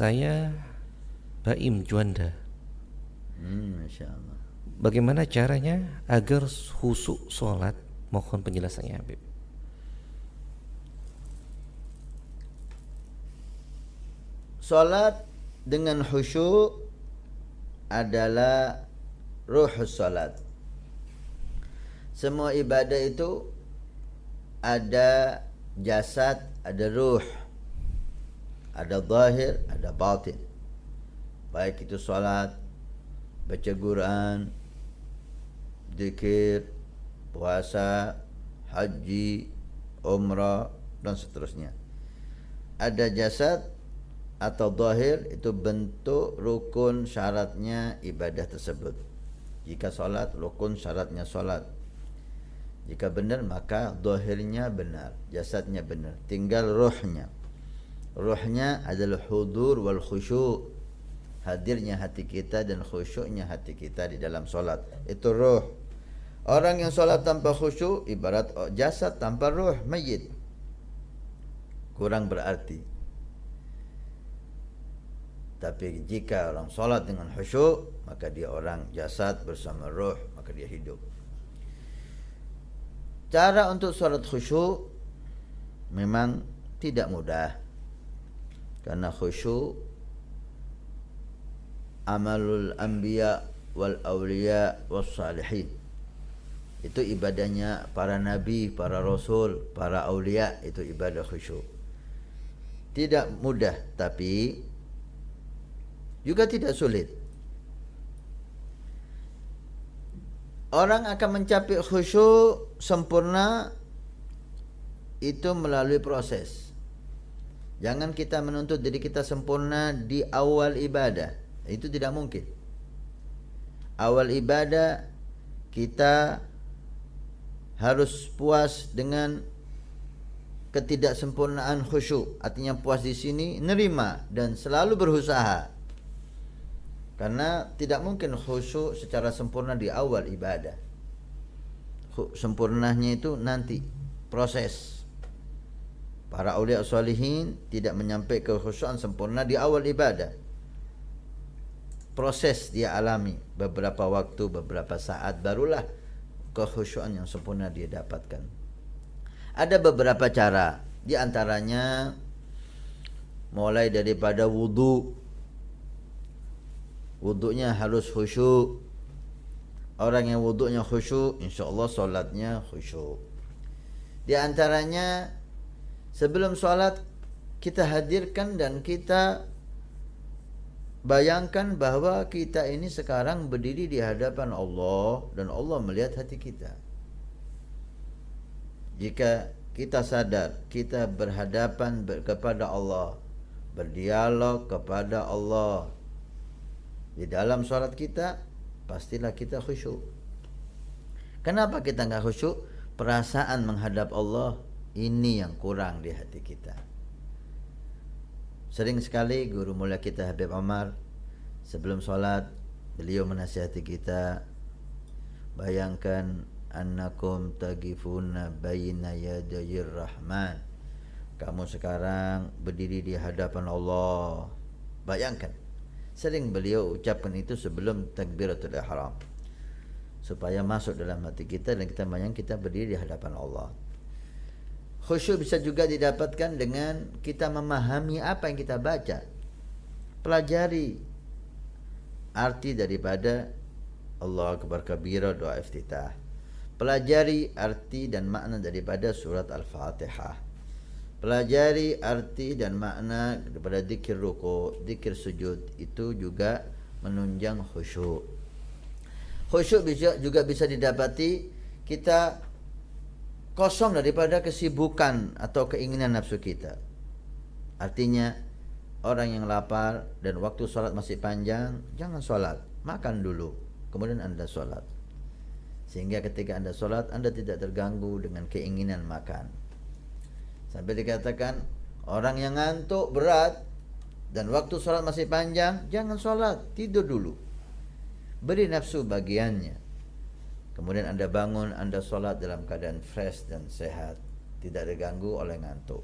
Saya Baim Juanda. Masya Allah. Bagaimana caranya agar khusyuk sholat? Mohon penjelasannya, Habib. Salat dengan khusyuk adalah ruh salat. Semua ibadah itu ada jasad, ada ruh, ada zahir, ada batin. Baik itu salat, baca Quran, zikir, puasa, haji, umrah, dan seterusnya. Ada jasad atau zahir, itu bentuk rukun syaratnya ibadah tersebut. Jika salat, rukun syaratnya salat. Jika benar maka zahirnya benar, jasadnya benar, tinggal ruhnya. Ruhnya adalah hudur wal khusyuk, hadirnya hati kita dan khusyuknya hati kita di dalam salat. Itu ruh. Orang yang salat tanpa khusyuk ibarat jasad tanpa ruh, mayit. Kurang berarti. Tapi jika orang salat dengan khusyuk, maka dia orang jasad bersama ruh, maka dia hidup. Cara untuk salat khusyuk memang tidak mudah. Karena khusyuk amalul anbiya wal awliya was salihin. Itu ibadahnya para nabi, para rasul, para aulia, itu ibadah khusyuk. Tidak mudah, tapi juga tidak sulit. Orang akan mencapai khusyuk sempurna itu melalui proses. Jangan kita menuntut diri kita sempurna di awal ibadah. Itu tidak mungkin. Awal ibadah kita harus puas dengan ketidaksempurnaan khusyuk. Artinya puas di sini, nerima dan selalu berusaha. Karena tidak mungkin khusyuk secara sempurna di awal ibadah. Sempurnanya itu nanti, proses. Para aulia salihin tidak menyampaikan kekhusyuan sempurna di awal ibadah. Proses dia alami beberapa waktu, beberapa saat, barulah kekhusyuan yang sempurna dia dapatkan. Ada beberapa cara, di antaranya mulai daripada wudu. Wudunya harus khusyuk. Orang yang wudunya khusyuk, insyaallah solatnya khusyuk. Di antaranya sebelum solat kita hadirkan dan kita bayangkan bahwa kita ini sekarang berdiri di hadapan Allah dan Allah melihat hati kita. Jika kita sadar kita berhadapan kepada Allah, berdialog kepada Allah di dalam salat kita, pastilah kita khusyuk. Kenapa kita enggak khusyuk? Perasaan menghadap Allah ini yang kurang di hati kita. Sering sekali guru mulia kita Habib Omar sebelum salat beliau menasihati kita, bayangkan annakum tagifuna baina yadayir rahman. Kamu sekarang berdiri di hadapan Allah. Bayangkan. Sering beliau ucapkan itu sebelum takbiratul ihram, supaya masuk dalam hati kita dan kita bayang kita berdiri di hadapan Allah. Khusyuk bisa juga didapatkan dengan kita memahami apa yang kita baca. Pelajari arti daripada Allahu Akbar kabira, doa iftitah. Pelajari arti dan makna daripada surat Al-Fatihah. Pelajari arti dan makna daripada zikir ruku, zikir sujud. Itu juga menunjang khusyuk. Khusyuk juga bisa didapati kita kosong daripada kesibukan atau keinginan nafsu kita. Artinya orang yang lapar dan waktu sholat masih panjang, jangan sholat, makan dulu, kemudian anda sholat. Sehingga ketika anda sholat, anda tidak terganggu dengan keinginan makan. Sampai dikatakan orang yang ngantuk berat dan waktu sholat masih panjang, jangan sholat, tidur dulu. Beri nafsu bagiannya. Kemudian anda bangun, anda sholat dalam keadaan fresh dan sehat, tidak terganggu oleh ngantuk.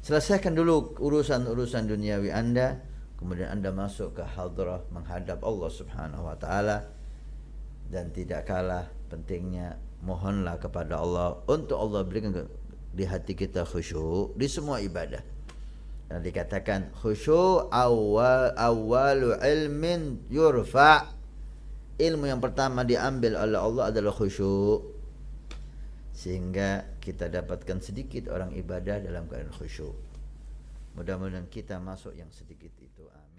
Selesaikan dulu urusan-urusan duniawi Anda, kemudian Anda masuk ke hadrah menghadap Allah Subhanahu wa taala. Dan tidak kalah pentingnya, mohonlah kepada Allah untuk Allah berikan di hati kita khusyuk di semua ibadah. Dan dikatakan khusyuk awwalu ilmin yurfa. Ilmu yang pertama diambil oleh Allah adalah khusyuk. Sehingga kita dapatkan sedikit orang ibadah dalam keadaan khusyuk. Mudah-mudahan kita masuk yang sedikit itu. Amin.